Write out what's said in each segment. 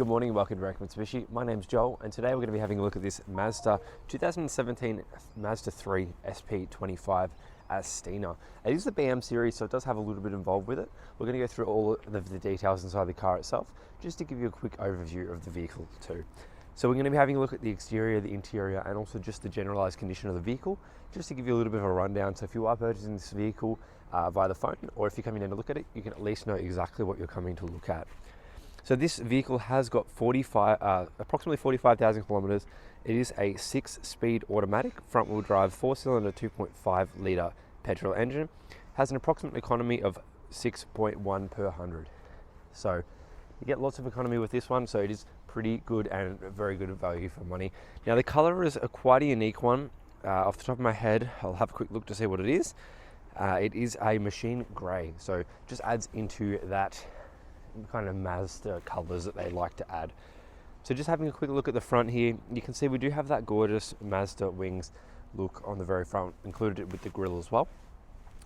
Good morning, welcome to Berwick Mitsubishi. My name's Joel, and today we're going to be having a look at this MAZDA 2017 Mazda 3 SP25 Astina. It is the BM series, so it does have a little bit involved with it. We're going to go through all of the details inside the car itself, just to give you a quick overview of the vehicle too. So we're going to be having a look at the exterior, the interior, and also just the generalized condition of the vehicle, just to give you a little bit of a rundown. So if you are purchasing this vehicle via the phone, or if you're coming in to look at it, you can at least know exactly what you're coming to look at. So this vehicle has got approximately 45,000 kilometers. It is a 6-speed automatic front-wheel drive 4-cylinder 2.5 litre petrol engine. Has an approximate economy of 6.1 per 100. So you get lots of economy with this one, so it is pretty good and very good value for money. Now the color is quite a unique one. Off the top of my head, I'll have a quick look to see what it is. It is a machine grey, so just adds into that kind of Mazda colors that they like to add. So just having a quick look at the front here, you can see we do have that gorgeous Mazda wings look on the very front, included with the grille as well.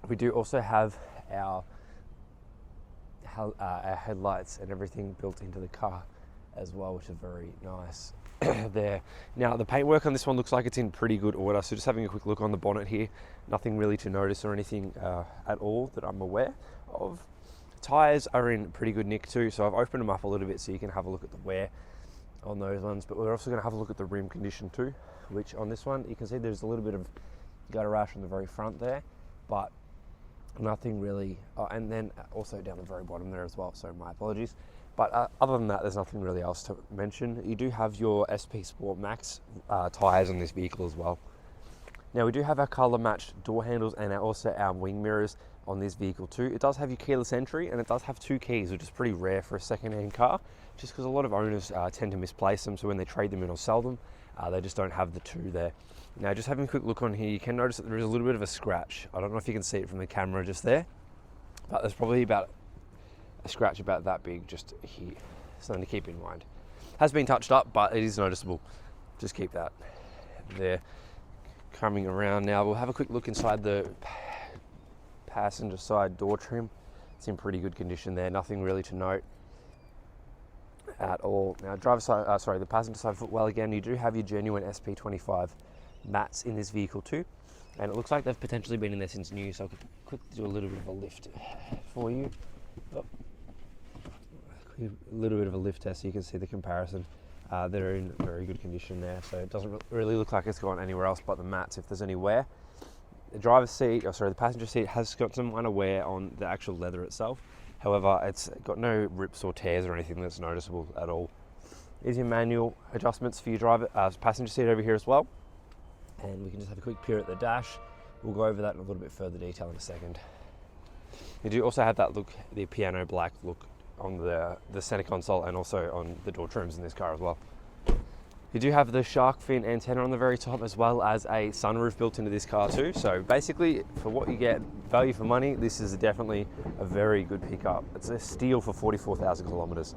We do also have our headlights and everything built into the car as well, which is very nice there. Now the paintwork on this one looks like it's in pretty good order, so just having a quick look on the bonnet here, nothing really to notice or anything at all that I'm aware of. Tyres are in pretty good nick too, so I've opened them up a little bit so you can have a look at the wear on those ones, but we're also going to have a look at the rim condition too, which on this one you can see there's a little bit of gutter rash on the very front there, but nothing really, and then also down the very bottom there as well, so my apologies. But other than that, there's nothing really else to mention. You do have your SP Sport Max tyres on this vehicle as well. Now we do have our colour matched door handles and also our wing mirrors on this vehicle too. It does have your keyless entry and it does have 2 keys, which is pretty rare for a second-hand car, just because a lot of owners tend to misplace them, so when they trade them in or sell them, they just don't have the 2 there. Now just having a quick look on here, you can notice that there is a little bit of a scratch. I don't know if you can see it from the camera just there, but there's probably about a scratch about that big just here, something to keep in mind. Has been touched up, but it is noticeable. Just keep that there. Coming around now, we'll have a quick look inside the passenger side door trim. It's in pretty good condition there, nothing really to note at all. Now driver side, the passenger side footwell, again, you do have your genuine SP25 mats in this vehicle too, and it looks like they've potentially been in there since new, so I could quickly do a little bit of a lift for you. A little bit of a lift test so you can see the comparison. They're in very good condition there, so it doesn't really look like it's gone anywhere else but the mats if there's any wear. The driver's seat, the passenger seat has got some minor wear on the actual leather itself. However, it's got no rips or tears or anything that's noticeable at all. There's your manual adjustments for your passenger seat over here as well. And we can just have a quick peer at the dash. We'll go over that in a little bit further detail in a second. You do also have that look, the piano black look on the center console and also on the door trims in this car as well. You do have the shark fin antenna on the very top, as well as a sunroof built into this car too. So basically, for what you get, value for money, this is definitely a very good pickup. It's a steal for 44,000 kilometers.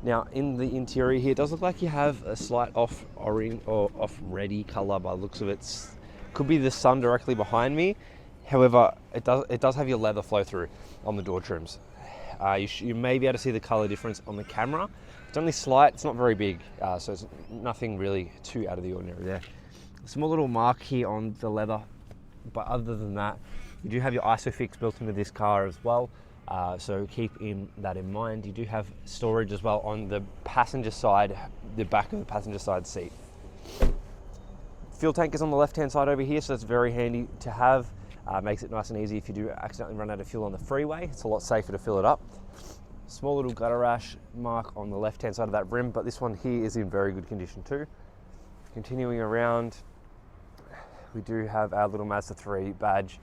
Now in the interior here, it does look like you have a slight off orange or off reddy color by the looks of it. Could be the sun directly behind me. However, it does have your leather flow through on the door trims. You may be able to see the color difference on the camera. It's only slight, it's not very big, so it's nothing really too out of the ordinary there. A small little mark here on the leather, but other than that, you do have your ISOFIX built into this car as well, so keep that in mind. You do have storage as well on the passenger side, the back of the passenger side seat. Fuel tank is on the left-hand side over here, so that's very handy to have. Makes it nice and easy if you do accidentally run out of fuel on the freeway. It's a lot safer to fill it up. Small little gutter rash mark on the left-hand side of that rim, but this one here is in very good condition too. Continuing around, we do have our little Mazda 3 badge,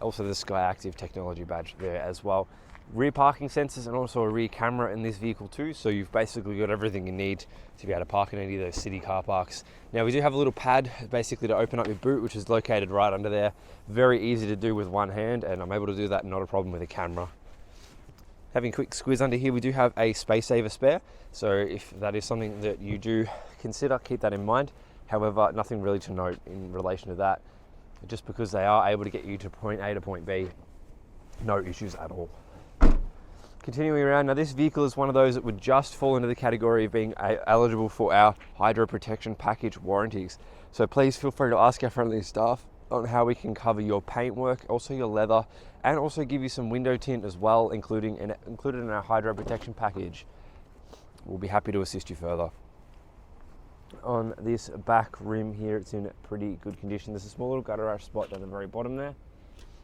also the Sky Active technology badge there as well. Rear parking sensors and also a rear camera in this vehicle too, so you've basically got everything you need to be able to park in any of those city car parks. Now we do have a little pad basically to open up your boot, which is located right under there. Very easy to do with one hand, and I'm able to do that not a problem with a camera. Having a quick squiz under here, we do have a space saver spare, so if that is something that you do consider, keep that in mind. However, nothing really to note in relation to that, just because they are able to get you to point A to point B, no issues at all. Continuing around, now this vehicle is one of those that would just fall into the category of being eligible for our hydro protection package warranties. So please feel free to ask our friendly staff on how we can cover your paintwork, also your leather, and also give you some window tint as well, included in our hydro protection package. We'll be happy to assist you further. On this back rim here, it's in pretty good condition. There's a small little gutter rash spot down the very bottom there,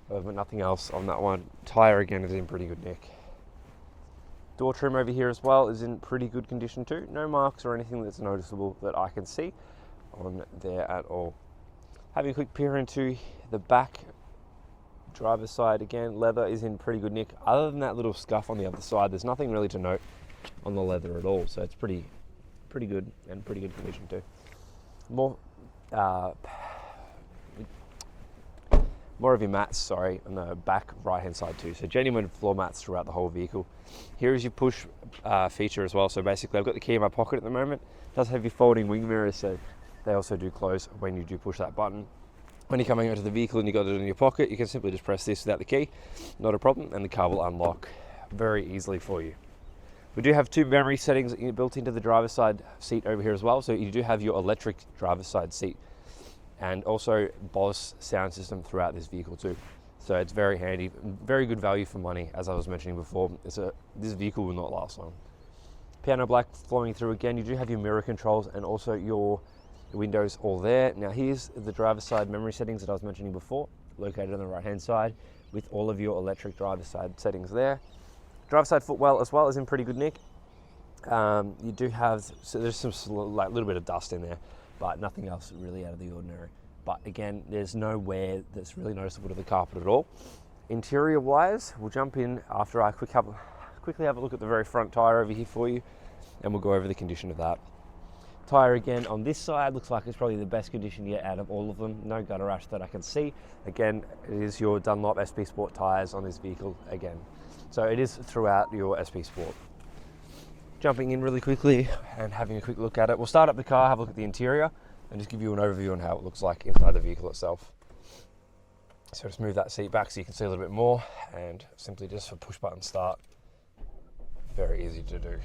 but nothing else on that one. Tyre again is in pretty good nick. Door trim over here as well is in pretty good condition too. No marks or anything that's noticeable that I can see on there at all. Having a quick peer into the back driver's side again, leather is in pretty good nick. Other than that little scuff on the other side, there's nothing really to note on the leather at all. So it's pretty good and pretty good condition too. More of your mats, on the back right hand side too. So genuine floor mats throughout the whole vehicle. Here is your push feature as well. So basically I've got the key in my pocket at the moment. It does have your folding wing mirrors, so they also do close when you do push that button. When you're coming out to the vehicle and you've got it in your pocket, you can simply just press this without the key, not a problem, and the car will unlock very easily for you. We do have 2 memory settings built into the driver's side seat over here as well. So you do have your electric driver's side seat, and also Bose sound system throughout this vehicle too. So it's very handy, very good value for money. As I was mentioning before, this vehicle will not last long. Piano black flowing through again. You do have your mirror controls and also your windows all there. Now here's the driver's side memory settings that I was mentioning before, located on the right hand side with all of your electric driver's side settings there. Driver's side footwell as well is in pretty good nick. You do have, so there's some little bit of dust in there, but nothing else really out of the ordinary. But again, there's no wear that's really noticeable to the carpet at all. Interior wise, we'll jump in after I quickly have a look at the very front tyre over here for you, and we'll go over the condition of that. Tyre again on this side looks like it's probably the best condition yet out of all of them. No gutter rash that I can see. Again, it is your Dunlop SP Sport tyres on this vehicle again. So it is throughout your SP Sport. Jumping in really quickly and having a quick look at it. We'll start up the car, have a look at the interior, and just give you an overview on how it looks like inside the vehicle itself. So just move that seat back so you can see a little bit more, and simply just for push button start. Very easy to do.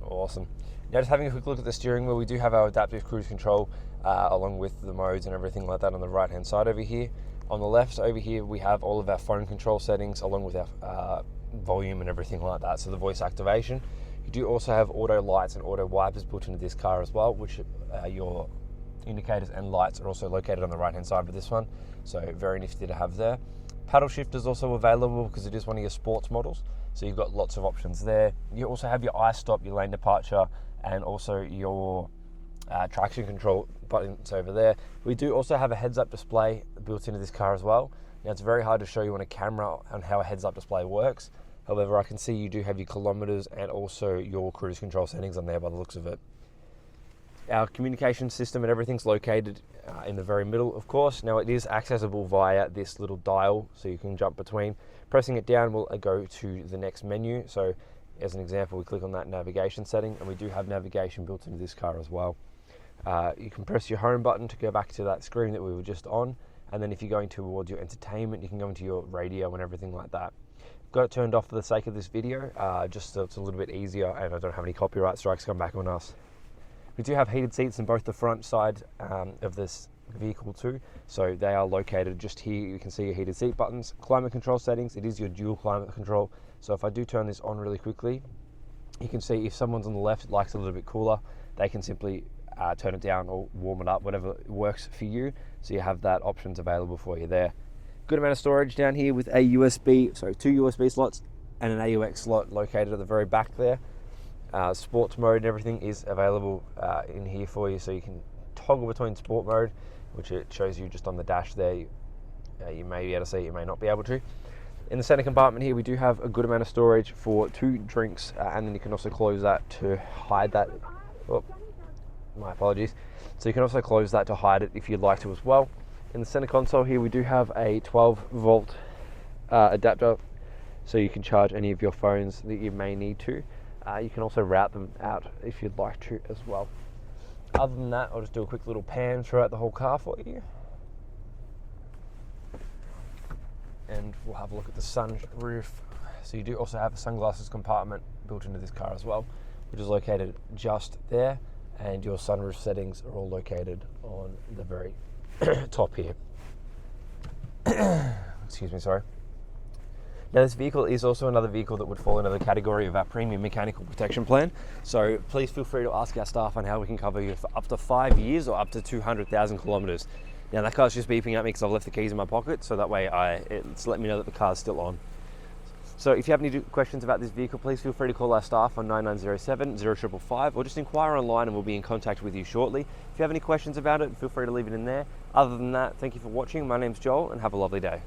Awesome. Now just having a quick look at the steering wheel, we do have our adaptive cruise control along with the modes and everything like that on the right hand side over here. On the left over here we have all of our phone control settings along with our volume and everything like that, so the voice activation. You do also have auto lights and auto wipers built into this car as well, which your indicators and lights are also located on the right hand side of this one, so very nifty to have there. Paddle shift is also available because it is one of your sports models, so you've got lots of options there. You also have your I-stop, your lane departure, and also your traction control buttons over there. We do also have a heads-up display built into this car as well. Now it's very hard to show you on a camera on how a heads-up display works. However, I can see you do have your kilometers and also your cruise control settings on there by the looks of it. Our communication system and everything's located in the very middle, of course. Now it is accessible via this little dial, so you can jump between. Pressing it down will go to the next menu. So as an example, we click on that navigation setting, and we do have navigation built into this car as well. You can press your home button to go back to that screen that we were just on, and then if you're going towards your entertainment, you can go into your radio and everything like that. Got it turned off for the sake of this video, just so it's a little bit easier and I don't have any copyright strikes come back on us. We do have heated seats in both the front side of this vehicle too, so they are located just here. You can see your heated seat buttons. Climate control settings, it is your dual climate control, so if I do turn this on really quickly, you can see if someone's on the left likes a little bit cooler, they can simply turn it down or warm it up, whatever works for you, so you have that options available for you there. Good amount of storage down here with two USB slots and an AUX slot located at the very back there. Sports mode and everything is available in here for you, so you can toggle between sport mode, which it shows you just on the dash there. You may be able to see, you may not be able to. In the center compartment here, we do have a good amount of storage for 2 drinks, and then you can also close that to hide that. Oh, my apologies. So you can also close that to hide it if you'd like to as well. In the center console here, we do have a 12-volt adapter, so you can charge any of your phones that you may need to. You can also route them out if you'd like to as well. Other than that, I'll just do a quick little pan throughout the whole car for you. and we'll have a look at the sun roof. So you do also have a sunglasses compartment built into this car as well, which is located just there, and your sunroof settings are all located on the very top here. Excuse me, sorry. Now this vehicle is also another vehicle that would fall into the category of our premium mechanical protection plan. So please feel free to ask our staff on how we can cover you for up to 5 years or up to 200,000 kilometers. Now that car's just beeping at me because I've left the keys in my pocket, so that way it's let me know that the car's still on. So if you have any questions about this vehicle, please feel free to call our staff on 9907 0555 or just inquire online and we'll be in contact with you shortly. If you have any questions about it, feel free to leave it in there. Other than that, thank you for watching. My name's Joel and have a lovely day.